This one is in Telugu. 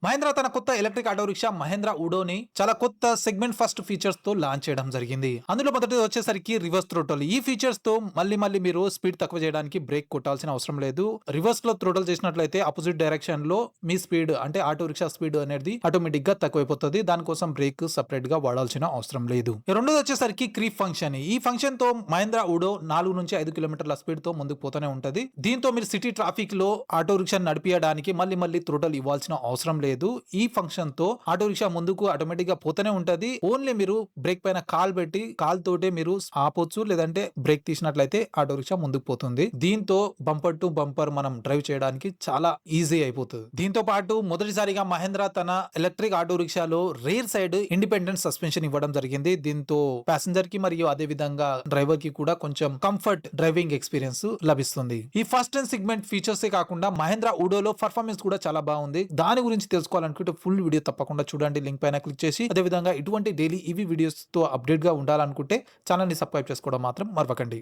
మహేంద్ర తన కొత్త ఎలక్ట్రిక్ ఆటో రిక్షా మహేంద్ర ఉడోని చాలా కొత్త సెగ్మెంట్ ఫస్ట్ ఫీచర్స్ తో లాంచ్ చేయడం జరిగింది. అందులో మొదటిది వచ్చేసరికి రివర్స్ థ్రోటల్. ఈ ఫీచర్స్ తో మళ్ళీ మీరు స్పీడ్ తక్కువ చేయడానికి బ్రేక్ కొట్టాల్సిన అవసరం లేదు. రివర్స్ లో థ్రోటల్ చేసినట్లయితే ఆపోజిట్ డైరెక్షన్ లో మీ స్పీడ్ అంటే ఆటో రిక్షా స్పీడ్ అనేది ఆటోమేటిక్ గా తక్కువైపోతుంది. దానికోసం బ్రేక్ సెపరేట్ గా వాడాల్సిన అవసరం లేదు. రెండోది వచ్చేసరికి క్రీప్ ఫంక్షన్. ఈ ఫంక్షన్ తో మహేంద్ర ఉడో 4 నుంచి 5 కిలోమీటర్ల స్పీడ్ తో ముందుకు పోతూనే ఉంటది. దీంతో మీరు సిటీ ట్రాఫిక్ లో ఆటో రిక్షా నడిపియడానికి మళ్ళీ థ్రోటల్ ఇవ్వాల్సిన అవసరం లేదు. ఈ ఫంక్షన్ తో ఆటో రిక్షా ముందుకు ఆటోమేటిక్ గా పోతూనే ఉంటది. ఓన్లీ మీరు బ్రేక్ పైన కాల్ పెట్టి కాల్ తోటే మీరు ఆపొచ్చు, లేదంటే బ్రేక్ తీసినట్లయితే ఆటో రిక్షా ముందుకు పోతుంది. దీంతో బంపర్ టు బంపర్ మనం డ్రైవ్ చేయడానికి చాలా ఈజీ అయిపోతుంది. దీంతో పాటు మొదటిసారిగా మహేంద్ర తన ఎలక్ట్రిక్ ఆటో రిక్షాలో రేర్ సైడ్ ఇండిపెండెంట్ సస్పెన్షన్ ఇవ్వడం జరిగింది. దీంతో ప్యాసింజర్ కి మరియు అదే విధంగా డ్రైవర్ కి కూడా కొంచెం కంఫర్ట్ డ్రైవింగ్ ఎక్స్పీరియన్స్ లభిస్తుంది. ఈ ఫస్ట్ అండ్ సెగ్మెంట్ ఫీచర్స్ కాకుండా మహేంద్ర ఉడోలో పర్ఫార్మెన్స్ కూడా చాలా బాగుంది. దాని గురించి తెలుసుకోవాలనుకుంటే ఫుల్ వీడియో తప్పకుండా చూడండి. లింక్ పైన క్లిక్ చేసి అదే విధంగా ఇటువంటి డైలీ వీడియోస్ తో అప్డేట్ గా ఉండాలనుకుంటే ఛానల్ ని సబ్స్క్రైబ్ చేసుకోవడం మాత్రం మర్వకండి.